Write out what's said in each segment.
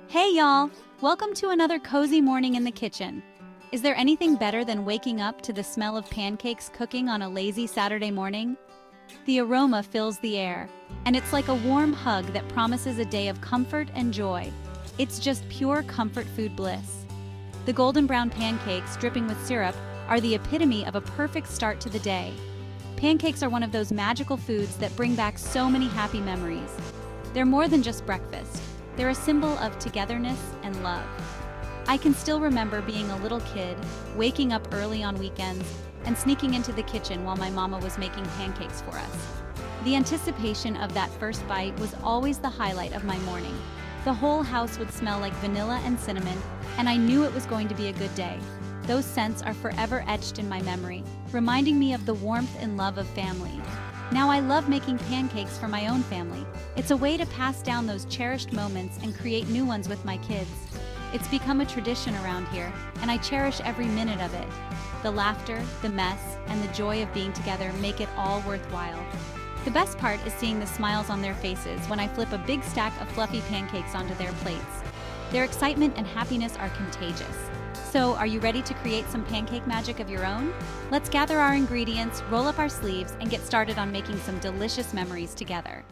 Hey y'all! Welcome to another cozy morning in the kitchen. Is there anything better than waking up to the smell of pancakes cooking on a lazy Saturday morning? The aroma fills the air, and it's like a warm hug that promises a day of comfort and joy. It's just pure comfort food bliss. The golden brown pancakes dripping with syrup are the epitome of a perfect start to the day. Pancakes are one of those magical foods that bring back so many happy memories. They're more than just breakfast. They're a symbol of togetherness and love. I can still remember being a little kid, waking up early on weekends, and sneaking into the kitchen while my mama was making pancakes for us. The anticipation of that first bite was always the highlight of my morning. The whole house would smell like vanilla and cinnamon, and I knew it was going to be a good day. Those scents are forever etched in my memory, reminding me of the warmth and love of family. Now I love making pancakes for my own family. It's a way to pass down those cherished moments and create new ones with my kids. It's become a tradition around here, and I cherish every minute of it. The laughter, the mess, and the joy of being together make it all worthwhile. The best part is seeing the smiles on their faces when I flip a big stack of fluffy pancakes onto their plates. Their excitement and happiness are contagious. So, are you ready to create some pancake magic of your own? Let's gather our ingredients, roll up our sleeves, and get started on making some delicious memories together.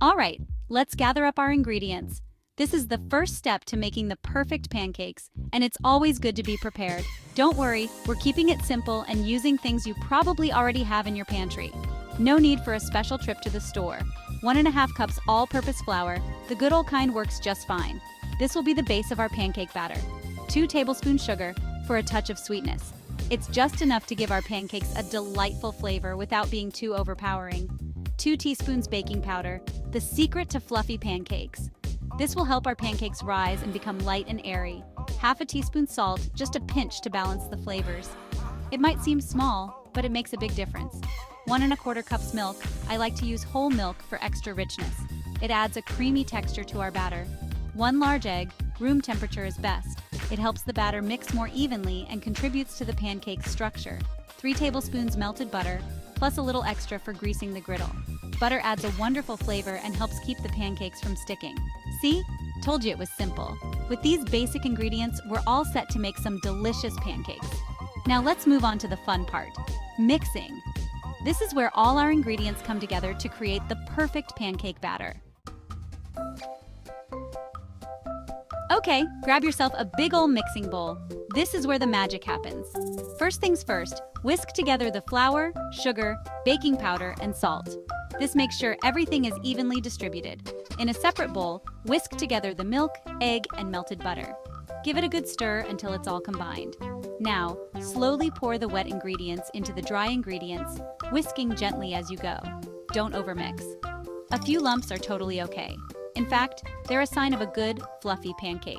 Alright, let's gather up our ingredients. This is the first step to making the perfect pancakes, and it's always good to be prepared. Don't worry, we're keeping it simple and using things you probably already have in your pantry. No need for a special trip to the store. 1.5 cups all-purpose flour, the good old kind works just fine. This will be the base of our pancake batter. 2 tablespoons sugar for a touch of sweetness. It's just enough to give our pancakes a delightful flavor without being too overpowering. 2 teaspoons baking powder, the secret to fluffy pancakes. This will help our pancakes rise and become light and airy. 1/2 teaspoon salt, just a pinch to balance the flavors. It might seem small, but it makes a big difference. 1.25 cups milk. I like to use whole milk for extra richness. It adds a creamy texture to our batter. 1 large egg, room temperature is best. It helps the batter mix more evenly and contributes to the pancake's structure. 3 tablespoons melted butter, plus a little extra for greasing the griddle. Butter adds a wonderful flavor and helps keep the pancakes from sticking. See? Told you it was simple. With these basic ingredients, we're all set to make some delicious pancakes. Now let's move on to the fun part, mixing. This is where all our ingredients come together to create the perfect pancake batter. Okay, grab yourself a big ol' mixing bowl. This is where the magic happens. First things first, whisk together the flour, sugar, baking powder, and salt. This makes sure everything is evenly distributed. In a separate bowl, whisk together the milk, egg, and melted butter. Give it a good stir until it's all combined. Now, slowly pour the wet ingredients into the dry ingredients, whisking gently as you go. Don't overmix. A few lumps are totally okay. In fact, they're a sign of a good, fluffy pancake.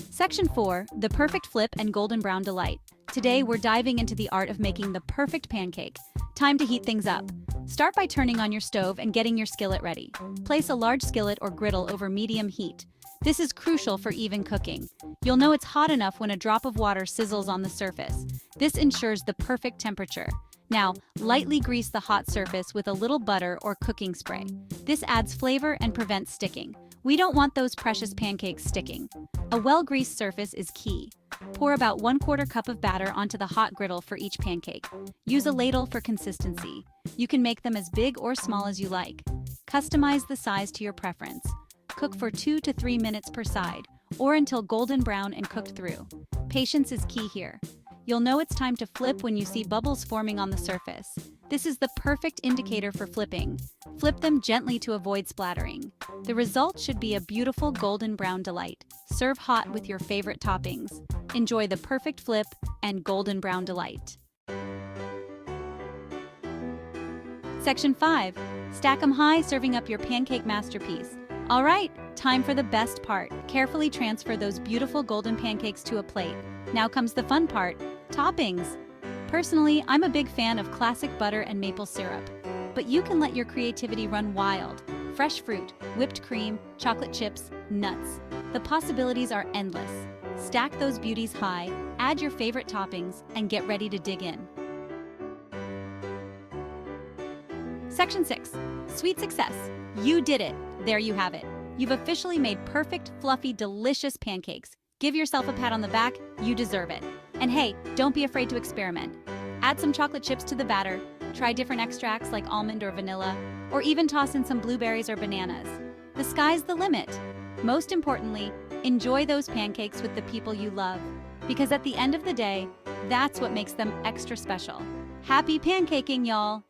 Section 4, the perfect flip and golden brown delight. Today, we're diving into the art of making the perfect pancake. Time to heat things up. Start by turning on your stove and getting your skillet ready. Place a large skillet or griddle over medium heat. This is crucial for even cooking. You'll know it's hot enough when a drop of water sizzles on the surface. This ensures the perfect temperature. Now, lightly grease the hot surface with a little butter or cooking spray. This adds flavor and prevents sticking. We don't want those precious pancakes sticking. A well-greased surface is key. Pour about 1/4 cup of batter onto the hot griddle for each pancake. Use a ladle for consistency. You can make them as big or small as you like. Customize the size to your preference. Cook for 2 to 3 minutes per side, or until golden brown and cooked through. Patience is key here. You'll know it's time to flip when you see bubbles forming on the surface. This is the perfect indicator for flipping. Flip them gently to avoid splattering. The result should be a beautiful golden brown delight. Serve hot with your favorite toppings. Enjoy the perfect flip and golden brown delight. Section 5. Stack 'em high, serving up your pancake masterpiece. All right, time for the best part. Carefully transfer those beautiful golden pancakes to a plate. Now comes the fun part, toppings. Personally, I'm a big fan of classic butter and maple syrup, but you can let your creativity run wild. Fresh fruit, whipped cream, chocolate chips, nuts. The possibilities are endless. Stack those beauties high, add your favorite toppings, and get ready to dig in. Section 6. Sweet success. You did it. There you have it. You've officially made perfect, fluffy, delicious pancakes. Give yourself a pat on the back. You deserve it. And hey, don't be afraid to experiment. Add some chocolate chips to the batter. Try different extracts like almond or vanilla, or even toss in some blueberries or bananas. The sky's the limit. Most importantly, enjoy those pancakes with the people you love, because at the end of the day, that's what makes them extra special. Happy pancaking, y'all!